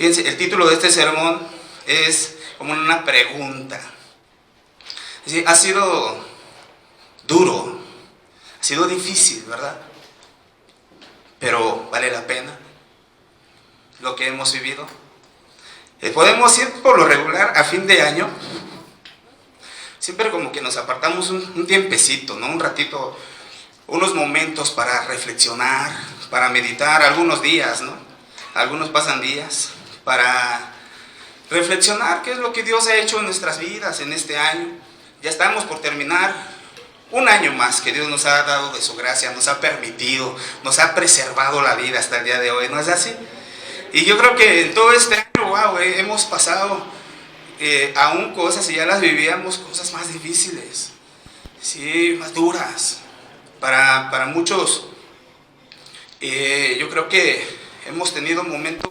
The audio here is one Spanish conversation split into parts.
Fíjense, el título de este sermón es como una pregunta. Sí, ha sido duro, ha sido difícil, ¿verdad? Pero vale la pena lo que hemos vivido. Podemos ir por lo regular a fin de año, siempre como que nos apartamos un tiempecito, ¿no? Un ratito, unos momentos para reflexionar, para meditar, algunos días, ¿no? Algunos pasan días para reflexionar qué es lo que Dios ha hecho en nuestras vidas en este año. Ya estamos por terminar un año más que Dios nos ha dado de su gracia, nos ha permitido, nos ha preservado la vida hasta el día de hoy, ¿no es así? Y yo creo que en todo este año, wow, hemos pasado aún cosas y ya las vivíamos, cosas más difíciles, sí, más duras. Para muchos, yo creo que hemos tenido momentos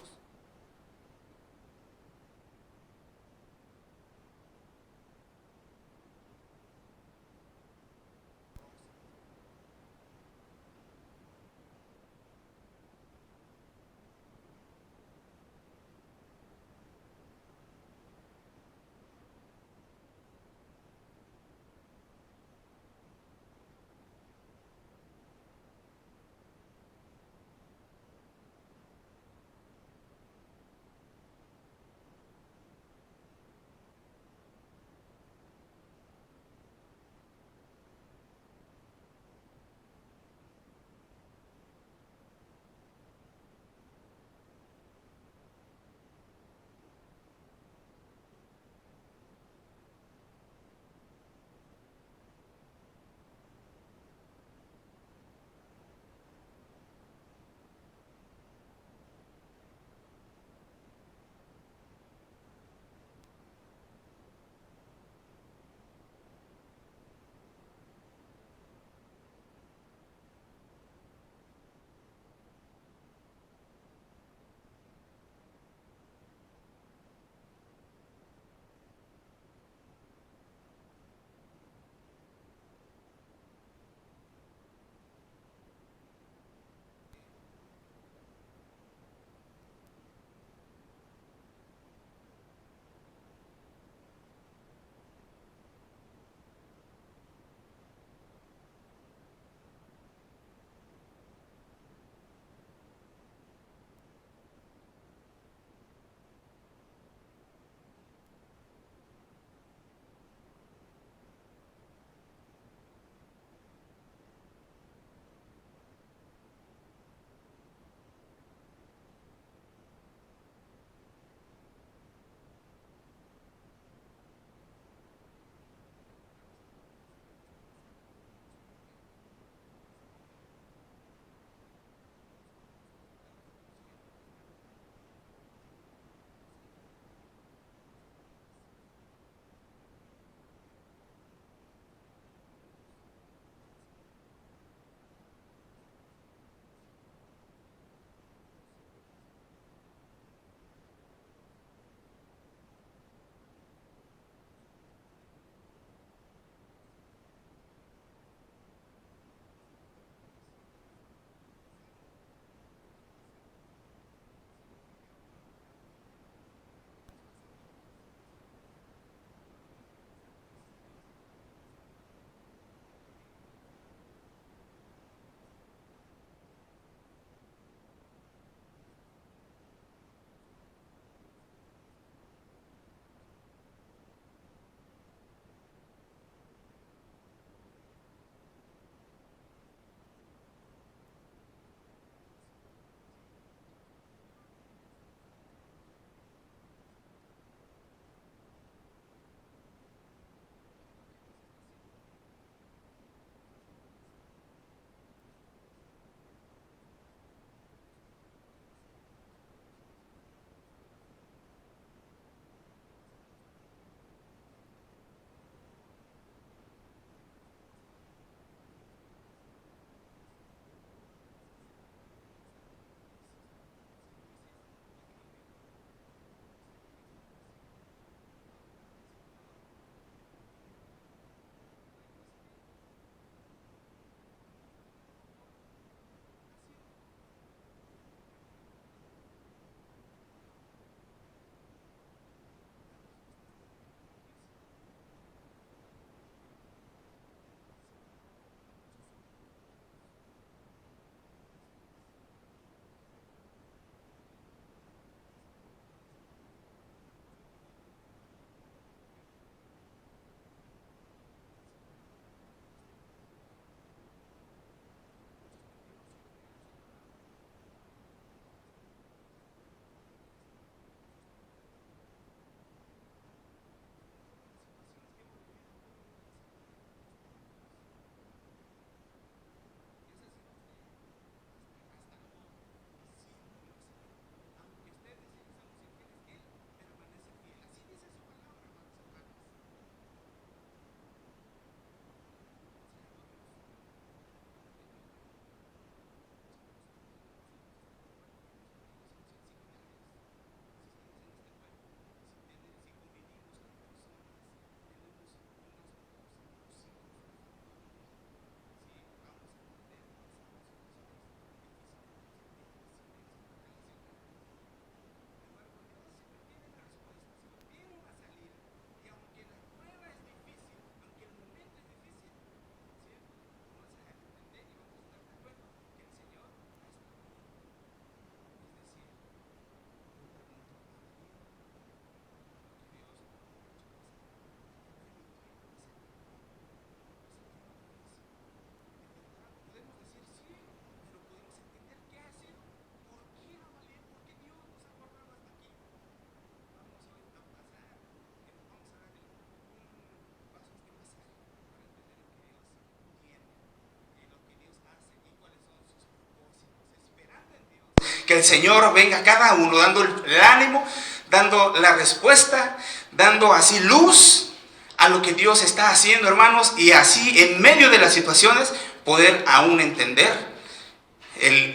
que el Señor venga a cada uno dando el ánimo, dando la respuesta, dando así luz a lo que Dios está haciendo, hermanos, y así en medio de las situaciones poder aún entender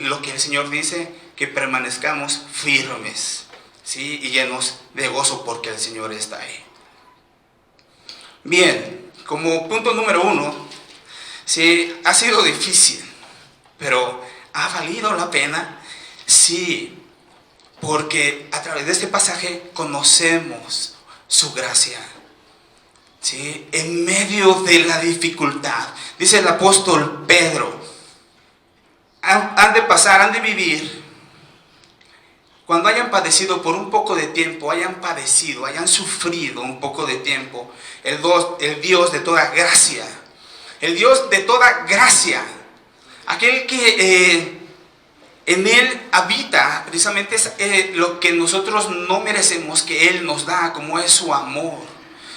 lo que el Señor dice, que permanezcamos firmes, ¿sí? Y llenos de gozo porque el Señor está ahí. Bien, como punto número 1, sí, ha sido difícil, pero ¿ha valido la pena? Sí, porque a través de este pasaje conocemos su gracia, ¿sí? En medio de la dificultad, dice el apóstol Pedro, han de vivir, cuando hayan padecido por un poco de tiempo, hayan sufrido un poco de tiempo, el Dios de toda gracia, el Dios de toda gracia, aquel que en Él habita, precisamente es lo que nosotros no merecemos, que Él nos da, como es su amor.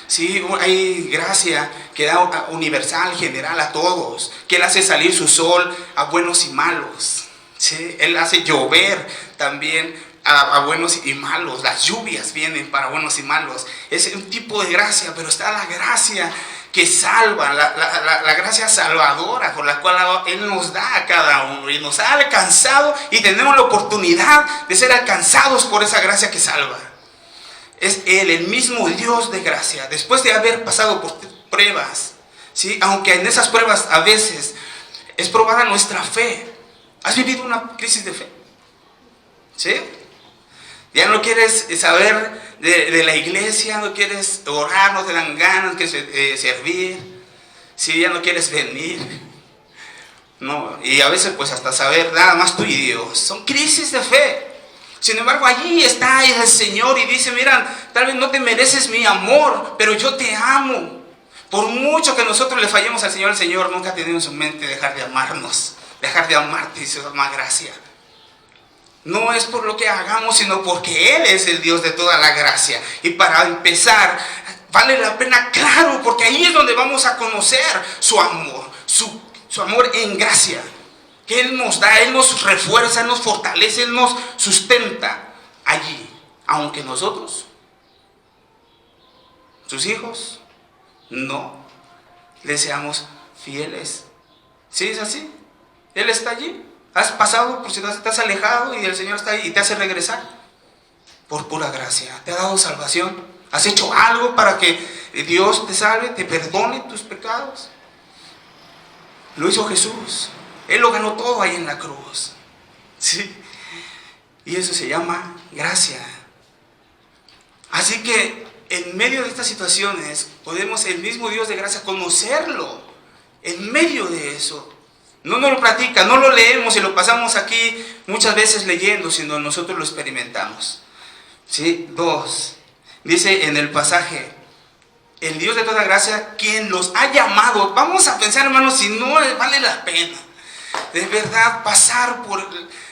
Sí, hay gracia que da universal, general a todos, que Él hace salir su sol a buenos y malos, ¿sí? Él hace llover también a buenos y malos, las lluvias vienen para buenos y malos, es un tipo de gracia, pero está la gracia que salva, la gracia salvadora por la cual Él nos da a cada uno y nos ha alcanzado y tenemos la oportunidad de ser alcanzados por esa gracia que salva. Es Él, el mismo Dios de gracia, después de haber pasado por pruebas, ¿sí? Aunque en esas pruebas a veces es probada nuestra fe. ¿Has vivido una crisis de fe? ¿Sí? Ya no quieres saber de la iglesia, no quieres orar, no te dan ganas de servir, ¿sí? Ya no quieres venir, no, y a veces pues hasta saber nada más tú y Dios. Son crisis de fe. Sin embargo, allí está el Señor y dice, mira, tal vez no te mereces mi amor, pero yo te amo. Por mucho que nosotros le fallemos al Señor, el Señor nunca ha tenido en su mente dejar de amarnos, dejar de amarte y su más gracia. No es por lo que hagamos, sino porque Él es el Dios de toda la gracia. Y para empezar, vale la pena, claro, porque ahí es donde vamos a conocer su amor, su amor en gracia. Que Él nos da, Él nos refuerza, Él nos fortalece, Él nos sustenta allí. Aunque nosotros, sus hijos, no le seamos fieles. ¿Sí es así? Él está allí. Has pasado por situaciones, te has alejado y el Señor está ahí y te hace regresar. Por pura gracia. Te ha dado salvación. Has hecho algo para que Dios te salve, te perdone tus pecados. Lo hizo Jesús. Él lo ganó todo ahí en la cruz. ¿Sí? Y eso se llama gracia. Así que en medio de estas situaciones podemos, el mismo Dios de gracia, conocerlo. En medio de eso. No nos lo platica, no lo leemos y lo pasamos aquí muchas veces leyendo, sino nosotros lo experimentamos. ¿Sí? 2. Dice en el pasaje, el Dios de toda gracia, quien los ha llamado. Vamos a pensar, hermanos, si no vale la pena de verdad pasar por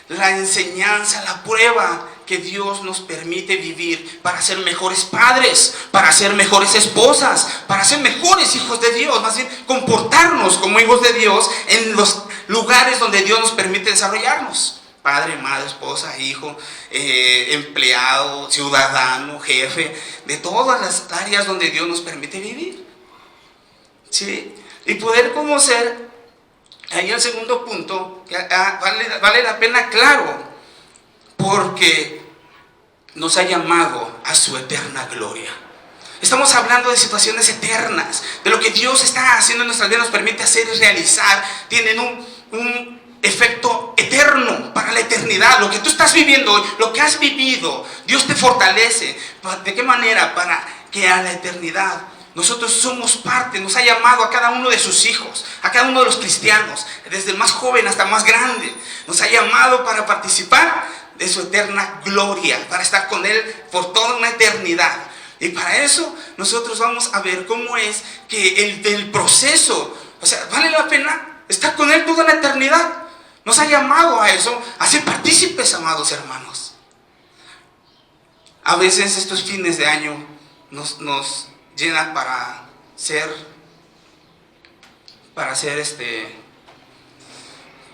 la enseñanza, la prueba que Dios nos permite vivir para ser mejores padres, para ser mejores esposas, para ser mejores hijos de Dios, más bien comportarnos como hijos de Dios en los lugares donde Dios nos permite desarrollarnos. Padre, madre, esposa, hijo, empleado, ciudadano, jefe, de todas las áreas donde Dios nos permite vivir. ¿Sí? Y poder conocer, ahí el segundo punto, vale la pena, claro, porque nos ha llamado a su eterna gloria. Estamos hablando de situaciones eternas, de lo que Dios está haciendo en nuestras vidas, nos permite hacer y realizar. Tienen un efecto eterno para la eternidad. Lo que tú estás viviendo hoy, lo que has vivido, Dios te fortalece. ¿De qué manera? Para que a la eternidad nosotros somos parte. Nos ha llamado a cada uno de sus hijos, a cada uno de los cristianos, desde el más joven hasta el más grande. Nos ha llamado para participar de su eterna gloria, para estar con Él por toda una eternidad. Y para eso nosotros vamos a ver cómo es que el proceso, o sea, vale la pena estar con Él toda la eternidad. Nos ha llamado a eso, a ser partícipes, amados hermanos. A veces estos fines de año nos llenan para ser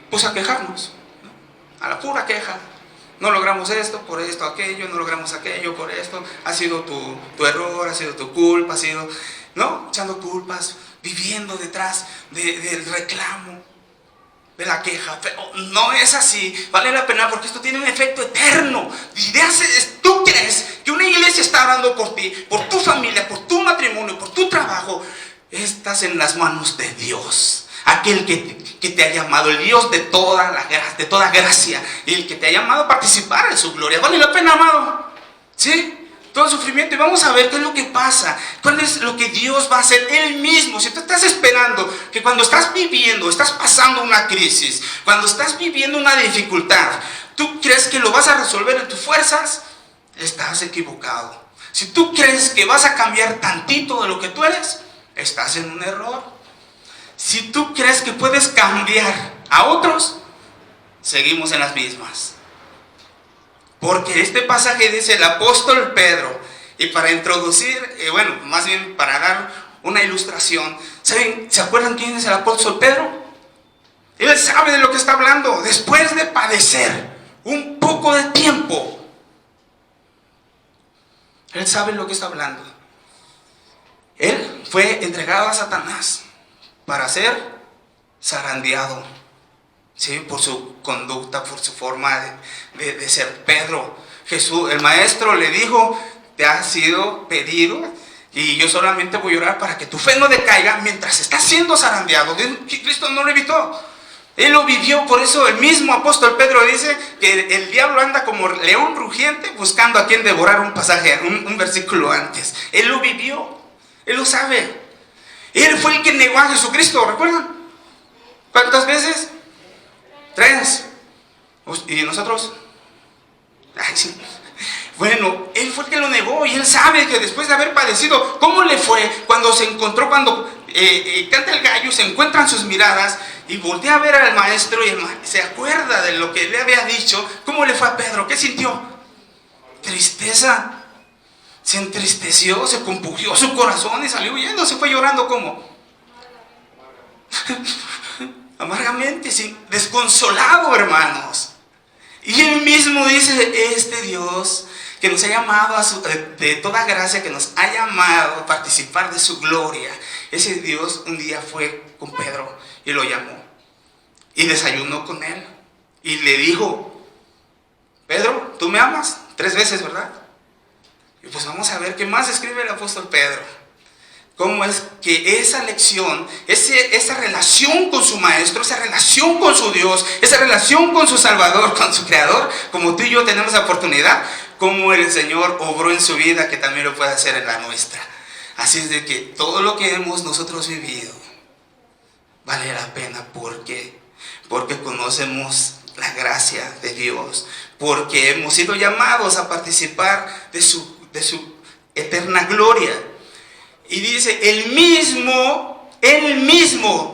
pues a quejarnos, ¿no? A la pura queja. no logramos esto, por esto, aquello, no logramos aquello, por esto, ha sido tu error, ha sido tu culpa, ha sido, ¿no? Echando culpas, viviendo detrás del reclamo, de la queja. Pero no es así, vale la pena, porque esto tiene un efecto eterno. Tú crees que una iglesia está orando por ti, por tu familia, por tu matrimonio, por tu trabajo. Estás en las manos de Dios, aquel que te ha llamado, el Dios de toda gracia, y el que te ha llamado a participar en su gloria. ¿Vale la pena, amado? ¿Sí? Todo el sufrimiento. Y vamos a ver qué es lo que pasa, cuál es lo que Dios va a hacer Él mismo. Si tú estás esperando que cuando estás viviendo, estás pasando una crisis, cuando estás viviendo una dificultad, tú crees que lo vas a resolver en tus fuerzas, estás equivocado. Si tú crees que vas a cambiar tantito de lo que tú eres, estás en un error. Si tú crees que puedes cambiar a otros, seguimos en las mismas. Porque este pasaje dice el apóstol Pedro, y para introducir, más bien para dar una ilustración, ¿se acuerdan quién es el apóstol Pedro? Él sabe de lo que está hablando. Después de padecer un poco de tiempo, él sabe de lo que está hablando. Él fue entregado a Satanás para ser zarandeado, ¿sí? Por su conducta, por su forma de ser. Pedro, Jesús, el maestro le dijo: te ha sido pedido, y yo solamente voy a orar para que tu fe no decaiga mientras estás siendo zarandeado. Cristo no lo evitó, Él lo vivió. Por eso el mismo apóstol Pedro dice que el diablo anda como león rugiente buscando a quien devorar. Un versículo antes. Él lo vivió, Él lo sabe. Él fue el que negó a Jesucristo, ¿recuerdan? ¿Cuántas veces? 3. ¿Y nosotros? Ay, sí. Bueno, Él fue el que lo negó, y Él sabe que después de haber padecido, ¿cómo le fue cuando se encontró, cuando canta el gallo, se encuentran sus miradas, y voltea a ver al maestro, y se acuerda de lo que le había dicho? ¿Cómo le fue a Pedro? ¿Qué sintió? Tristeza. Se entristeció, se compungió su corazón y salió huyendo. Se fue llorando, ¿cómo? Amargamente, sí, desconsolado, hermanos. Y Él mismo dice: este Dios que nos ha llamado de toda gracia, que nos ha llamado a participar de su gloria, ese Dios un día fue con Pedro y lo llamó y desayunó con él y le dijo: Pedro, ¿tú me amas? 3 veces, ¿verdad? Y pues vamos a ver qué más escribe el apóstol Pedro. Cómo es que esa lección, esa relación con su maestro, esa relación con su Dios, esa relación con su Salvador, con su Creador, como tú y yo tenemos la oportunidad, como el Señor obró en su vida, que también lo puede hacer en la nuestra. Así es de que todo lo que hemos nosotros vivido vale la pena. ¿Por qué? Porque conocemos la gracia de Dios, porque hemos sido llamados a participar de su eterna gloria. Y dice: Él mismo,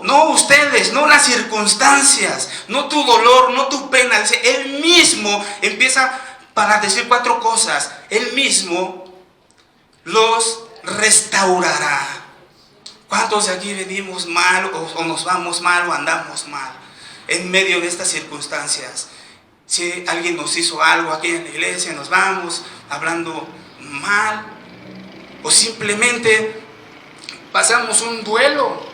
no ustedes, no las circunstancias, no tu dolor, no tu pena. Dice: Él mismo, empieza para decir 4 cosas. Él mismo los restaurará. ¿Cuántos de aquí venimos mal, o nos vamos mal, o andamos mal en medio de estas circunstancias? Si alguien nos hizo algo aquí en la iglesia, nos vamos hablando mal, o simplemente pasamos un duelo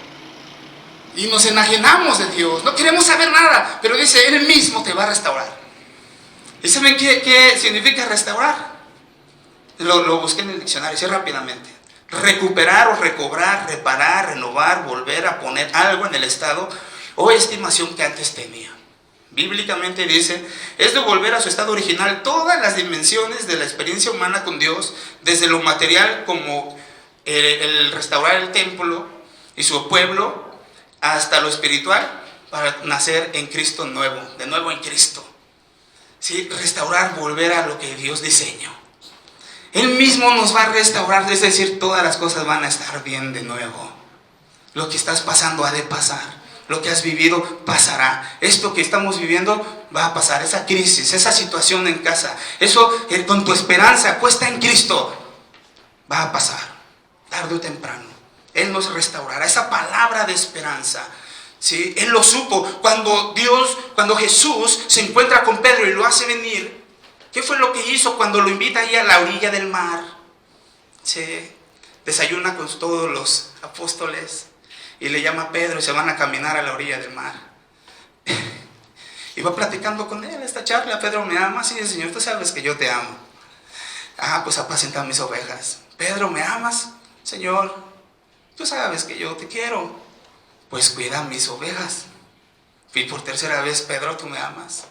y nos enajenamos de Dios, no queremos saber nada, pero dice: Él mismo te va a restaurar. ¿Y saben qué significa restaurar? Lo busqué en el diccionario, así rápidamente: recuperar o recobrar, reparar, renovar, volver a poner algo en el estado o estimación que antes tenía. Bíblicamente dice: es devolver a su estado original todas las dimensiones de la experiencia humana con Dios, desde lo material, como el restaurar el templo y su pueblo, hasta lo espiritual, para nacer en Cristo nuevo, de nuevo en Cristo. ¿Sí? Restaurar, volver a lo que Dios diseñó. Él mismo nos va a restaurar, es decir, todas las cosas van a estar bien de nuevo. Lo que estás pasando ha de pasar. Lo que has vivido pasará. Esto que estamos viviendo va a pasar. Esa crisis, esa situación en casa, eso con tu esperanza puesta en Cristo, va a pasar, tarde o temprano. Él nos restaurará. Esa palabra de esperanza, ¿sí? Él lo supo. Cuando Jesús se encuentra con Pedro y lo hace venir, ¿Qué fue lo que hizo cuando lo invita ahí a la orilla del mar? Se desayuna con todos los apóstoles y le llama a Pedro y se van a caminar a la orilla del mar. Y va platicando con él esta charla. Pedro, ¿me amas? Sí, Señor, tú sabes que yo te amo. Pues apacenta mis ovejas. Pedro, ¿me amas? Señor, tú sabes que yo te quiero. Pues cuida mis ovejas. Y por tercera vez, Pedro, ¿tú me amas?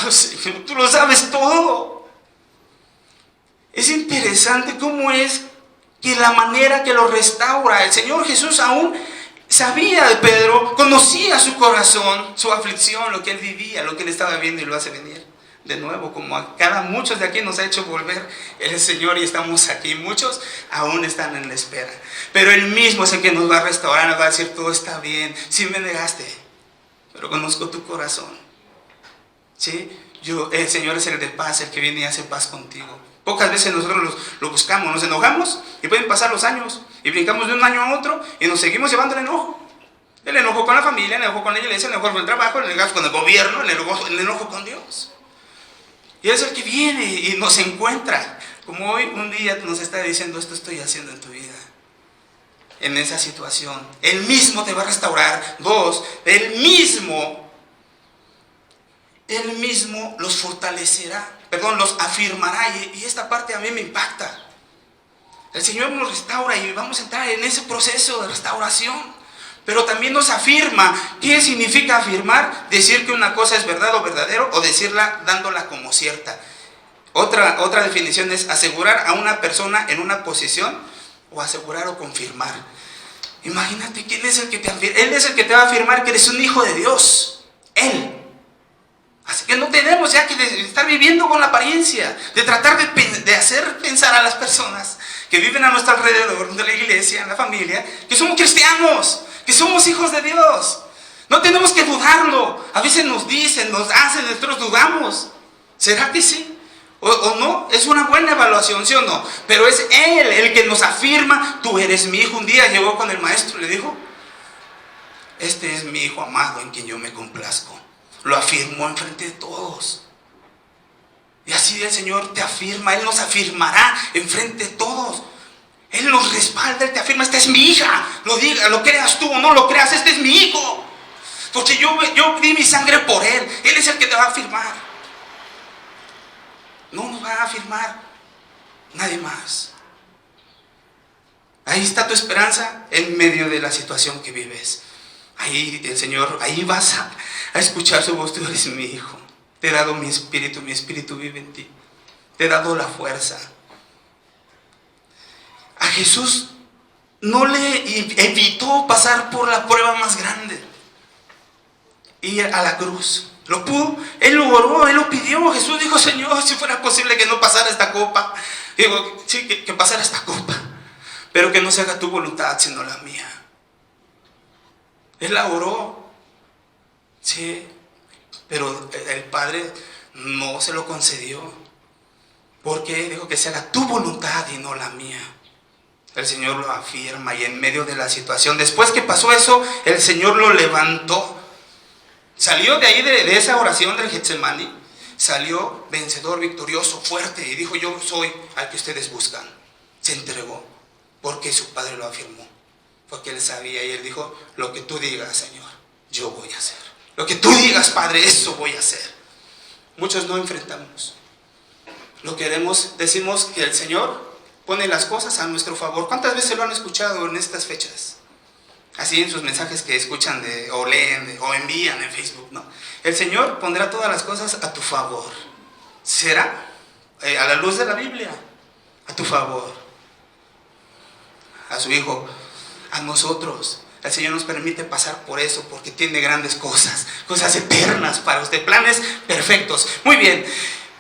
Señor, tú lo sabes todo. Es interesante cómo es que la manera que lo restaura, el Señor Jesús aún sabía de Pedro, conocía su corazón, su aflicción, lo que él vivía, lo que él estaba viendo, y lo hace venir de nuevo, como a muchos de aquí nos ha hecho volver el Señor, y estamos aquí. Muchos aún están en la espera, pero Él mismo es el que nos va a restaurar, nos va a decir: todo está bien, sí me negaste, pero conozco tu corazón. ¿Sí? El Señor es el de paz, el que viene y hace paz contigo. Pocas veces nosotros lo buscamos, nos enojamos y pueden pasar los años y brincamos de un año a otro y nos seguimos llevando el enojo. El enojo con la familia, el enojo con la iglesia, el enojo con el trabajo, el enojo con el gobierno, el enojo con Dios. Y Él es el que viene y nos encuentra, como hoy un día nos está diciendo: esto estoy haciendo en tu vida, en esa situación. Él mismo te va a restaurar. Dos, Él mismo los fortalecerá, los afirmará. Y esta parte a mí me impacta. El Señor nos restaura y vamos a entrar en ese proceso de restauración. Pero también nos afirma. ¿Qué significa afirmar? Decir que una cosa es verdad o verdadero, o decirla dándola como cierta. Otra definición es asegurar a una persona en una posición, o asegurar o confirmar. Imagínate, ¿quién es el que te afirma? Él es el que te va a afirmar que eres un hijo de Dios. Él. Así que no tenemos ya que estar viviendo con la apariencia, de tratar de hacer pensar a las personas que viven a nuestro alrededor, de la iglesia, en la familia, que somos cristianos, que somos hijos de Dios. No tenemos que dudarlo. A veces nos dicen, nos hacen, nosotros dudamos. ¿Será que sí? ¿O no? Es una buena evaluación, ¿sí o no? Pero es Él el que nos afirma: tú eres mi hijo. Un día llegó con el maestro y le dijo: este es mi hijo amado en quien yo me complazco. Lo afirmó enfrente de todos. Y así el Señor te afirma. Él nos afirmará enfrente de todos. Él nos respalda, Él te afirma: esta es mi hija. Lo creas tú o no lo creas, este es mi hijo. Porque yo di mi sangre por Él. Él es el que te va a afirmar. No nos va a afirmar nadie más. Ahí está tu esperanza en medio de la situación que vives. Ahí el Señor, ahí vas a escuchar su voz: tú eres mi hijo. Te he dado mi espíritu vive en ti. Te he dado la fuerza. A Jesús no le evitó pasar por la prueba más grande, ir a la cruz. Lo pudo, Él lo oró, Él lo pidió. Jesús dijo: Señor, si fuera posible que no pasara esta copa. Digo, sí, que pasara esta copa, pero que no se haga tu voluntad sino la mía. Él la oró, sí, pero el Padre no se lo concedió, porque dijo: que se haga tu voluntad y no la mía. El Señor lo afirma, y en medio de la situación, después que pasó eso, el Señor lo levantó. Salió de ahí, de esa oración del Getsemaní, salió vencedor, victorioso, fuerte, y dijo: yo soy al que ustedes buscan. Se entregó, porque su Padre lo afirmó, porque Él sabía, y Él dijo: lo que tú digas, Señor, yo voy a hacer. Lo que tú digas, Padre, eso voy a hacer. Muchos no enfrentamos. Decimos que el Señor pone las cosas a nuestro favor. ¿Cuántas veces lo han escuchado en estas fechas? Así en sus mensajes que escuchan o leen o envían en Facebook, ¿no? El Señor pondrá todas las cosas a tu favor. ¿Será? A la luz de la Biblia, a tu favor. A su Hijo, a nosotros. El Señor nos permite pasar por eso porque tiene grandes cosas, cosas eternas para usted, planes perfectos. Muy bien,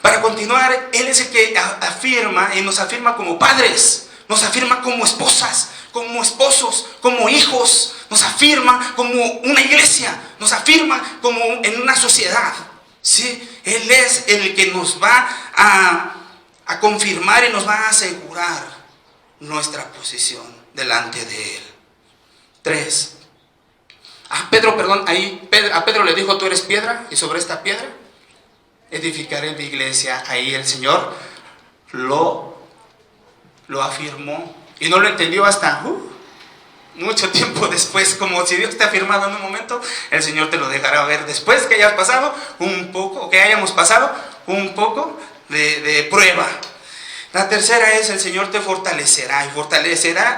para continuar, Él es el que afirma, y nos afirma como padres, nos afirma como esposas, como esposos, como hijos, nos afirma como una iglesia, nos afirma como en una sociedad. ¿Sí? Él es el que nos va a confirmar y nos va a asegurar nuestra posición delante de Él. 3. A Pedro le dijo: tú eres piedra, y sobre esta piedra edificaré mi iglesia. Ahí el Señor lo afirmó. Y no lo entendió hasta mucho tiempo después, como si Dios te ha afirmado en un momento, el Señor te lo dejará ver después que hayas pasado un poco, que hayamos pasado un poco de prueba. La tercera es: el Señor te fortalecerá. Y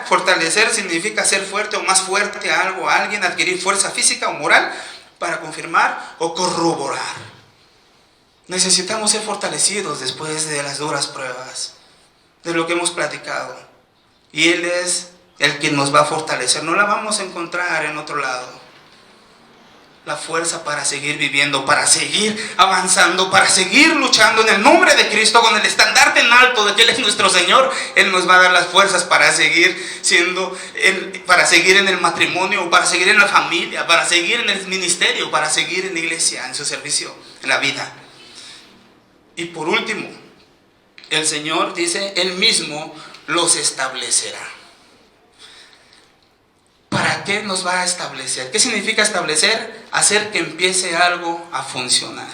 fortalecer significa ser fuerte o más fuerte a algo, a alguien, adquirir fuerza física o moral para confirmar o corroborar. Necesitamos ser fortalecidos después de las duras pruebas, de lo que hemos platicado. Y Él es el que nos va a fortalecer. No la vamos a encontrar en otro lado. La fuerza para seguir viviendo, para seguir avanzando, para seguir luchando en el nombre de Cristo, con el estandarte en alto de que Él es nuestro Señor. Él nos va a dar las fuerzas para seguir para seguir en el matrimonio, para seguir en la familia, para seguir en el ministerio, para seguir en la iglesia, en su servicio, en la vida. Y por último, el Señor dice: Él mismo los establecerá. ¿Para qué nos va a establecer? ¿Qué significa establecer? Hacer que empiece algo a funcionar,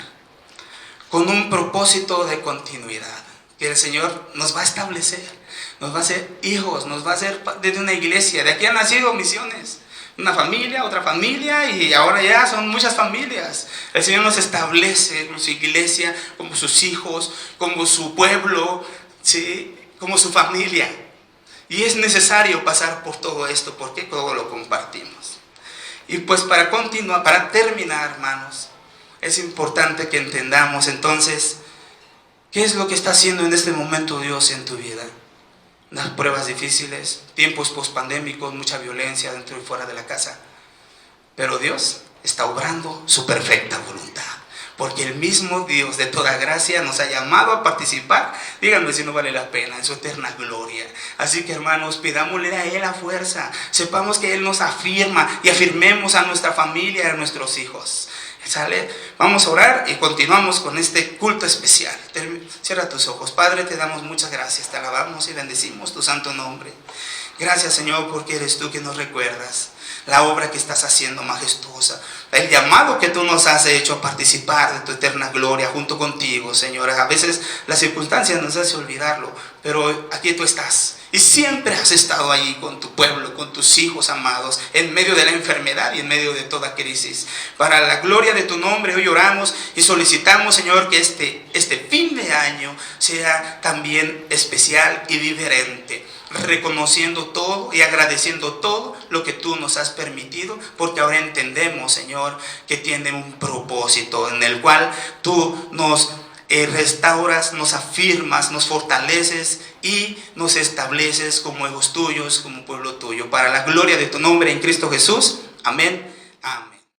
con un propósito de continuidad. Que el Señor nos va a establecer, nos va a hacer hijos, nos va a hacer desde una iglesia. De aquí han nacido misiones. Una familia, otra familia, y ahora ya son muchas familias. El Señor nos establece como su iglesia, como sus hijos, como su pueblo, ¿sí? Como su familia. Y es necesario pasar por todo esto, porque todo lo compartimos. Y pues para continuar, para terminar, hermanos, es importante que entendamos entonces qué es lo que está haciendo en este momento Dios en tu vida. Las pruebas difíciles, tiempos pospandémicos, mucha violencia dentro y fuera de la casa. Pero Dios está obrando su perfecta voluntad, porque el mismo Dios de toda gracia nos ha llamado a participar, díganme si no vale la pena, en su eterna gloria. Así que, hermanos, pidámosle a Él la fuerza, sepamos que Él nos afirma y afirmemos a nuestra familia y a nuestros hijos. ¿Sale? Vamos a orar y continuamos con este culto especial. Cierra tus ojos. Padre, te damos muchas gracias, te alabamos y bendecimos tu santo nombre. Gracias, Señor, porque eres tú que nos recuerdas la obra que estás haciendo majestuosa, el llamado que tú nos has hecho a participar de tu eterna gloria junto contigo, Señor. A veces las circunstancias nos hacen olvidarlo, pero aquí tú estás y siempre has estado allí con tu pueblo, con tus hijos amados, en medio de la enfermedad y en medio de toda crisis. Para la gloria de tu nombre hoy oramos y solicitamos, Señor, que este fin de año sea también especial y diferente, reconociendo todo y agradeciendo todo lo que tú nos has permitido, porque ahora entendemos, Señor, que tiene un propósito en el cual tú nos restauras, nos afirmas, nos fortaleces y nos estableces como hijos tuyos, como pueblo tuyo, para la gloria de tu nombre en Cristo Jesús. Amén. Amén.